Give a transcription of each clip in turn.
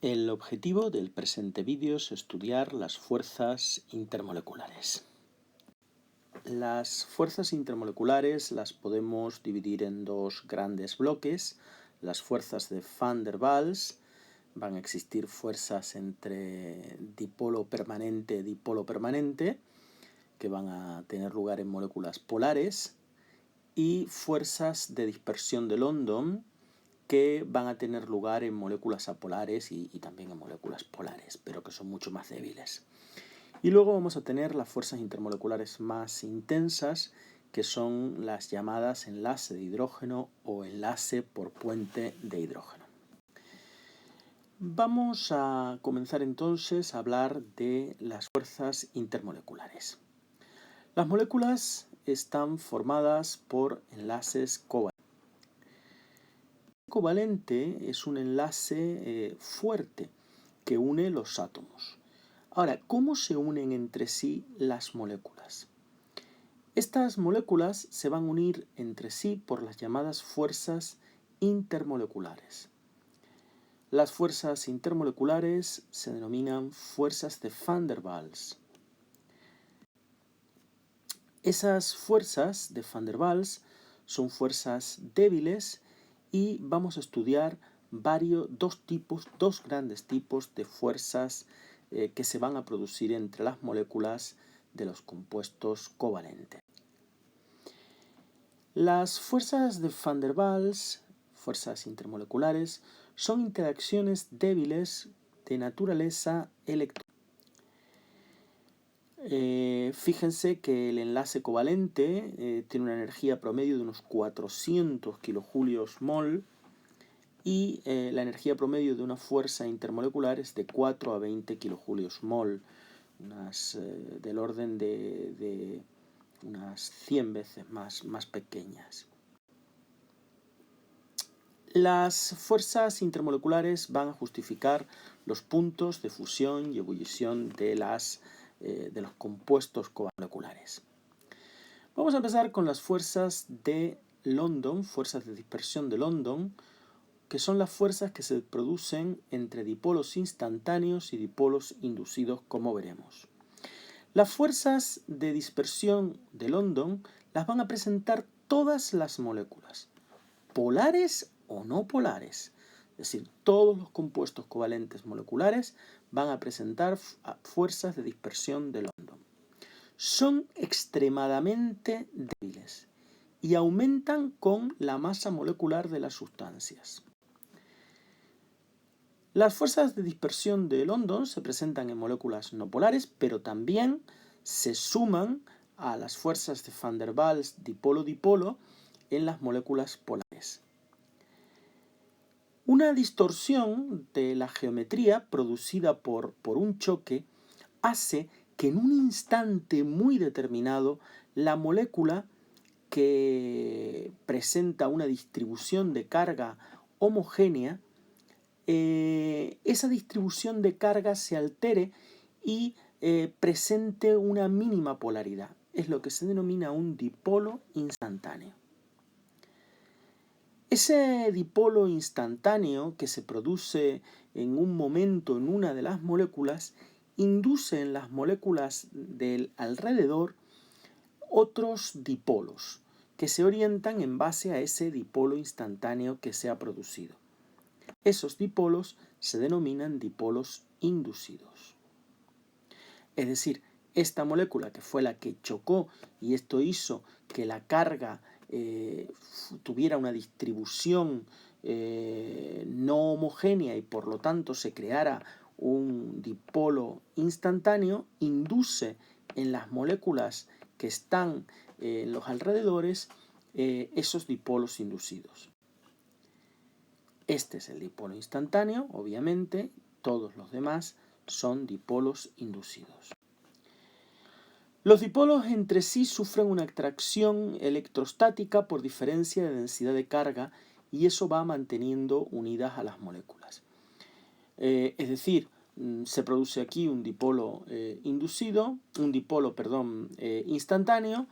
El objetivo del presente vídeo es estudiar las fuerzas intermoleculares. Las fuerzas intermoleculares las podemos dividir en dos grandes bloques. Las fuerzas de Van der Waals, van a existir fuerzas entre dipolo-permanente, que van a tener lugar en moléculas polares, y fuerzas de dispersión de London, que van a tener lugar en moléculas apolares y también en moléculas polares, pero que son mucho más débiles. Y luego vamos a tener las fuerzas intermoleculares más intensas, que son las llamadas enlace de hidrógeno o enlace por puente de hidrógeno. Vamos a comenzar entonces a hablar de las fuerzas intermoleculares. Las moléculas están formadas por enlaces covalentes. Covalente es un enlace fuerte que une los átomos. Ahora, ¿cómo se unen entre sí las moléculas? Estas moléculas se van a unir entre sí por las llamadas fuerzas intermoleculares. Las fuerzas intermoleculares se denominan fuerzas de Van der Waals. Esas fuerzas de Van der Waals son fuerzas débiles y vamos a estudiar dos grandes tipos de fuerzas que se van a producir entre las moléculas de los compuestos covalentes. Las fuerzas de Van der Waals, fuerzas intermoleculares, son interacciones débiles de naturaleza electrónica. Fíjense que el enlace covalente tiene una energía promedio de unos 400 kJ/mol y la energía promedio de una fuerza intermolecular es de 4 a 20 kJ/mol, del orden de unas 100 veces más pequeñas. Las fuerzas intermoleculares van a justificar los puntos de fusión y ebullición de los compuestos comoleculares. Vamos a empezar con las fuerzas de London, fuerzas de dispersión de London, que son las fuerzas que se producen entre dipolos instantáneos y dipolos inducidos, como veremos. Las fuerzas de dispersión de London las van a presentar todas las moléculas, polares o no polares. Es decir, todos los compuestos covalentes moleculares van a presentar fuerzas de dispersión de London. Son extremadamente débiles y aumentan con la masa molecular de las sustancias. Las fuerzas de dispersión de London se presentan en moléculas no polares, pero también se suman a las fuerzas de Van der Waals dipolo-dipolo en las moléculas polares. Una distorsión de la geometría producida por un choque hace que en un instante muy determinado la molécula que presenta una distribución de carga homogénea, esa distribución de carga se altere y presente una mínima polaridad. Es lo que se denomina un dipolo instantáneo. Ese dipolo instantáneo que se produce en un momento en una de las moléculas induce en las moléculas del alrededor otros dipolos que se orientan en base a ese dipolo instantáneo que se ha producido. Esos dipolos se denominan dipolos inducidos. Es decir, esta molécula que fue la que chocó y esto hizo que la carga tuviera una distribución no homogénea y por lo tanto se creara un dipolo instantáneo, induce en las moléculas que están en los alrededores esos dipolos inducidos. Este es el dipolo instantáneo, obviamente, todos los demás son dipolos inducidos. Los dipolos entre sí sufren una atracción electrostática por diferencia de densidad de carga y eso va manteniendo unidas a las moléculas. Es decir, se produce aquí un dipolo instantáneo,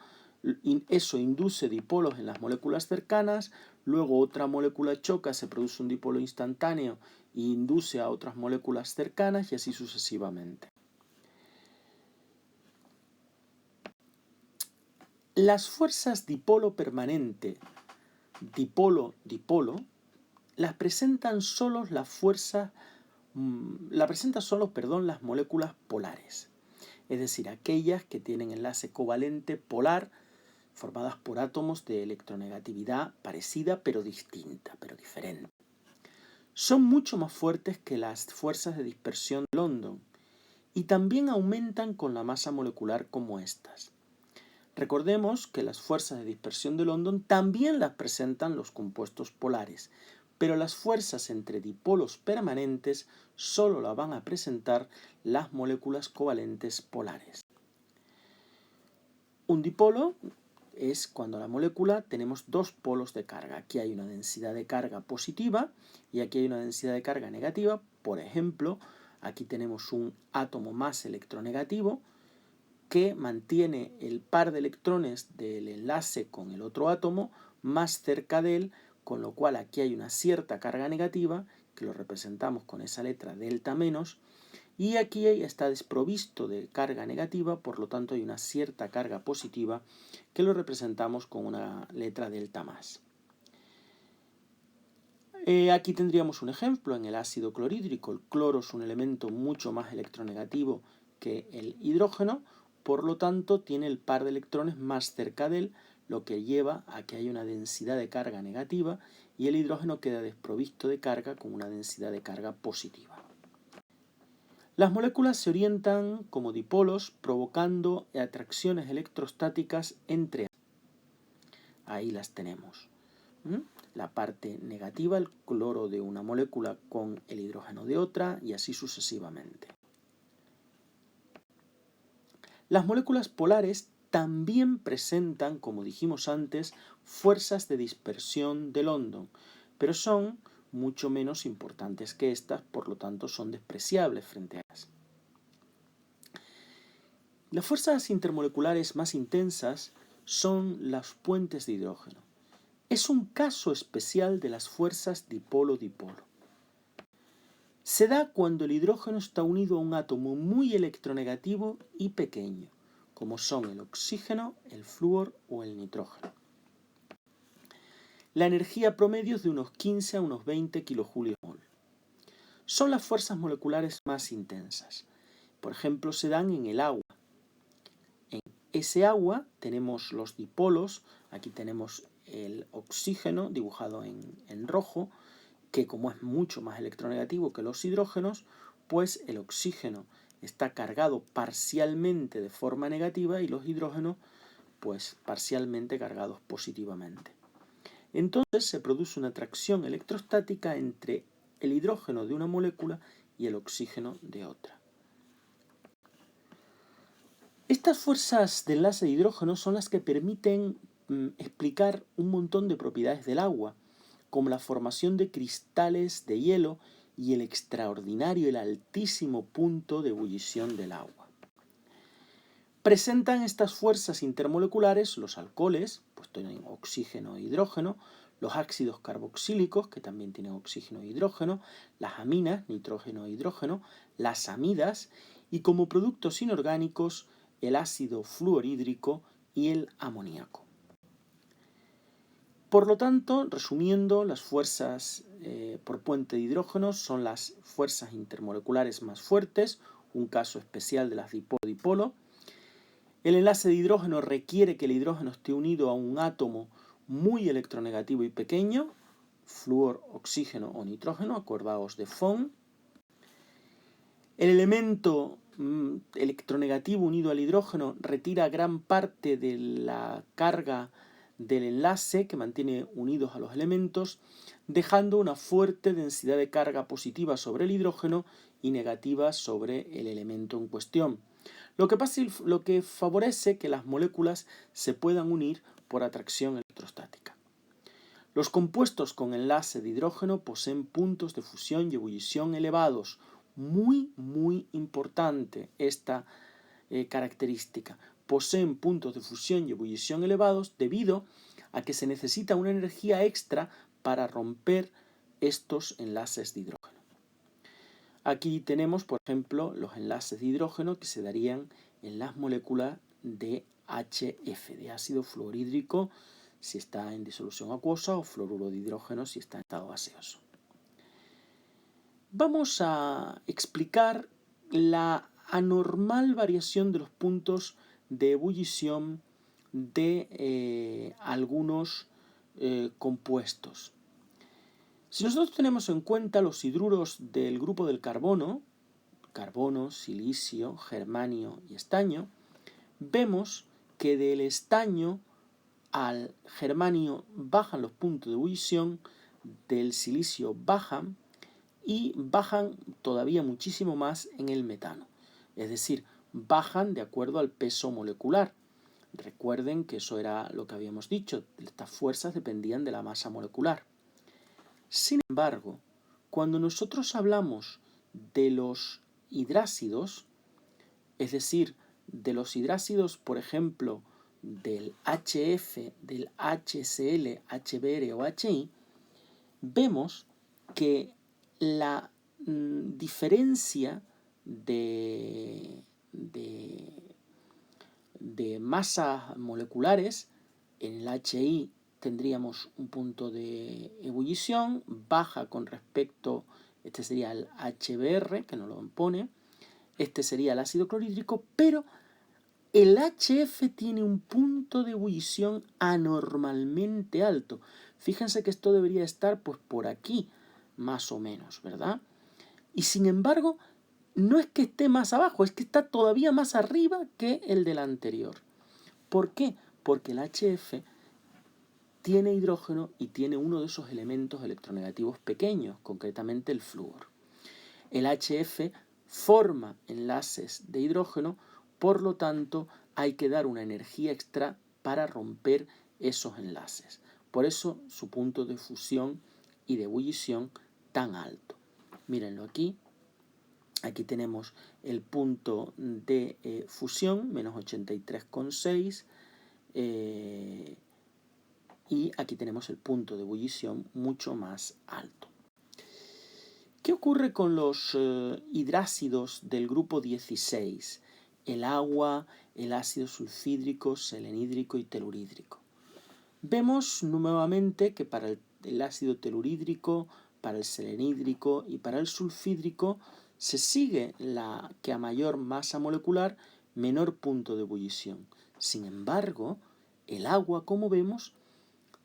eso induce dipolos en las moléculas cercanas, luego otra molécula choca, se produce un dipolo instantáneo e induce a otras moléculas cercanas y así sucesivamente. Las fuerzas dipolo permanente, dipolo-dipolo, las presentan solo las moléculas polares, es decir, aquellas que tienen enlace covalente polar formadas por átomos de electronegatividad parecida pero distinta, pero diferente. Son mucho más fuertes que las fuerzas de dispersión de London y también aumentan con la masa molecular como estas. Recordemos que las fuerzas de dispersión de London también las presentan los compuestos polares, pero las fuerzas entre dipolos permanentes solo las van a presentar las moléculas covalentes polares. Un dipolo es cuando la molécula tenemos dos polos de carga. Aquí hay una densidad de carga positiva y aquí hay una densidad de carga negativa. Por ejemplo, aquí tenemos un átomo más electronegativo que mantiene el par de electrones del enlace con el otro átomo más cerca de él, con lo cual aquí hay una cierta carga negativa, que lo representamos con esa letra delta menos, y aquí está desprovisto de carga negativa, por lo tanto hay una cierta carga positiva, que lo representamos con una letra delta más. Aquí tendríamos un ejemplo en el ácido clorhídrico. El cloro es un elemento mucho más electronegativo que el hidrógeno, por lo tanto tiene el par de electrones más cerca de él, lo que lleva a que haya una densidad de carga negativa y el hidrógeno queda desprovisto de carga con una densidad de carga positiva. Las moléculas se orientan como dipolos provocando atracciones electrostáticas entre ellas. Ahí las tenemos. La parte negativa, el cloro de una molécula con el hidrógeno de otra y así sucesivamente. Las moléculas polares también presentan, como dijimos antes, fuerzas de dispersión de London, pero son mucho menos importantes que estas, por lo tanto son despreciables frente a ellas. Las fuerzas intermoleculares más intensas son los puentes de hidrógeno. Es un caso especial de las fuerzas dipolo-dipolo. Se da cuando el hidrógeno está unido a un átomo muy electronegativo y pequeño, como son el oxígeno, el flúor o el nitrógeno. La energía promedio es de unos 15 a unos 20 kJ/mol. Son las fuerzas moleculares más intensas. Por ejemplo, se dan en el agua. En ese agua tenemos los dipolos, aquí tenemos el oxígeno dibujado en rojo, que como es mucho más electronegativo que los hidrógenos, pues el oxígeno está cargado parcialmente de forma negativa y los hidrógenos pues parcialmente cargados positivamente. Entonces se produce una atracción electrostática entre el hidrógeno de una molécula y el oxígeno de otra. Estas fuerzas de enlace de hidrógeno son las que permiten explicar un montón de propiedades del agua, como la formación de cristales de hielo y el extraordinario, el altísimo punto de ebullición del agua. Presentan estas fuerzas intermoleculares los alcoholes, pues tienen oxígeno e hidrógeno, los ácidos carboxílicos, que también tienen oxígeno e hidrógeno, las aminas, nitrógeno e hidrógeno, las amidas y como productos inorgánicos el ácido fluorhídrico y el amoníaco. Por lo tanto, resumiendo, las fuerzas por puente de hidrógeno son las fuerzas intermoleculares más fuertes, un caso especial de las dipolo-dipolo. El enlace de hidrógeno requiere que el hidrógeno esté unido a un átomo muy electronegativo y pequeño, flúor, oxígeno o nitrógeno, acordaos de Von. El elemento electronegativo unido al hidrógeno retira gran parte de la carga del enlace que mantiene unidos a los elementos, dejando una fuerte densidad de carga positiva sobre el hidrógeno y negativa sobre el elemento en cuestión. Lo que favorece que las moléculas se puedan unir por atracción electrostática. Los compuestos con enlace de hidrógeno poseen puntos de fusión y ebullición elevados. Muy importante esta característica. Poseen puntos de fusión y ebullición elevados debido a que se necesita una energía extra para romper estos enlaces de hidrógeno. Aquí tenemos, por ejemplo, los enlaces de hidrógeno que se darían en las moléculas de HF, de ácido fluorhídrico, si está en disolución acuosa, o fluoruro de hidrógeno si está en estado gaseoso. Vamos a explicar la anormal variación de los puntos de ebullición de algunos compuestos. Si nosotros tenemos en cuenta los hidruros del grupo del carbono, silicio, germanio y estaño, vemos que del estaño al germanio bajan los puntos de ebullición, del silicio bajan y bajan todavía muchísimo más en el metano. Es decir, bajan de acuerdo al peso molecular. Recuerden que eso era lo que habíamos dicho, estas fuerzas dependían de la masa molecular. Sin embargo, cuando nosotros hablamos de los hidrácidos, es decir, de los hidrácidos, por ejemplo, del HF, del HCl, HBr o HI, vemos que la diferencia de masas moleculares, en el HI tendríamos un punto de ebullición, baja con respecto, este sería el HBr, que nos lo pone, este sería el ácido clorhídrico, pero el HF tiene un punto de ebullición anormalmente alto. Fíjense que esto debería estar pues por aquí, más o menos, ¿verdad? Y sin embargo, no es que esté más abajo, es que está todavía más arriba que el del anterior. ¿Por qué? Porque el HF tiene hidrógeno y tiene uno de esos elementos electronegativos pequeños, concretamente el flúor. El HF forma enlaces de hidrógeno, por lo tanto hay que dar una energía extra para romper esos enlaces. Por eso su punto de fusión y de ebullición tan alto. Mírenlo aquí. Aquí tenemos el punto de fusión, menos 83,6. Y aquí tenemos el punto de ebullición mucho más alto. ¿Qué ocurre con los hidrácidos del grupo 16? El agua, el ácido sulfídrico, selenhídrico y telurídrico. Vemos nuevamente que para el ácido telurídrico, para el selenhídrico y para el sulfídrico se sigue la que a mayor masa molecular, menor punto de ebullición. Sin embargo, el agua, como vemos,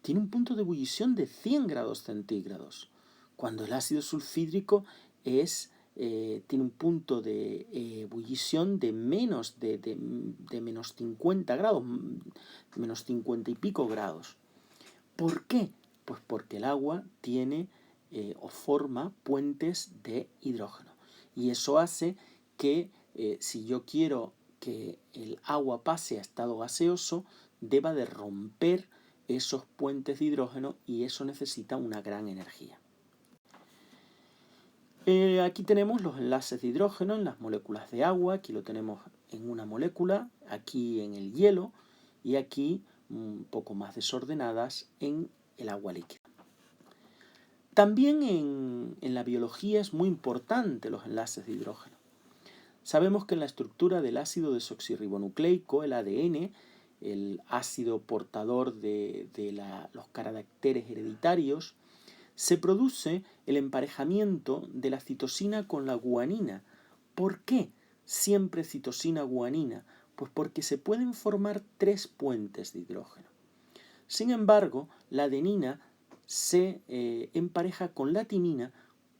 tiene un punto de ebullición de 100 grados centígrados, cuando el ácido sulfídrico tiene un punto de ebullición de menos 50 grados, menos 50 y pico grados. ¿Por qué? Pues porque el agua tiene o forma puentes de hidrógeno. Y eso hace que si yo quiero que el agua pase a estado gaseoso, deba de romper esos puentes de hidrógeno y eso necesita una gran energía. Aquí tenemos los enlaces de hidrógeno en las moléculas de agua, aquí lo tenemos en una molécula, aquí en el hielo y aquí un poco más desordenadas en el agua líquida. También en la biología es muy importante los enlaces de hidrógeno. Sabemos que en la estructura del ácido desoxirribonucleico, el ADN, el ácido portador de los caracteres hereditarios, se produce el emparejamiento de la citosina con la guanina. ¿Por qué siempre citosina-guanina? Pues porque se pueden formar 3 puentes de hidrógeno. Sin embargo, la adenina se empareja con la timina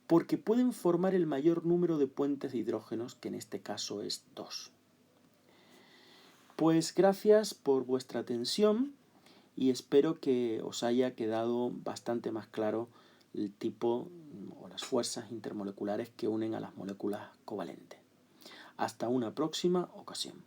porque pueden formar el mayor número de puentes de hidrógenos, que en este caso es 2. Pues gracias por vuestra atención y espero que os haya quedado bastante más claro el tipo o las fuerzas intermoleculares que unen a las moléculas covalentes. Hasta una próxima ocasión.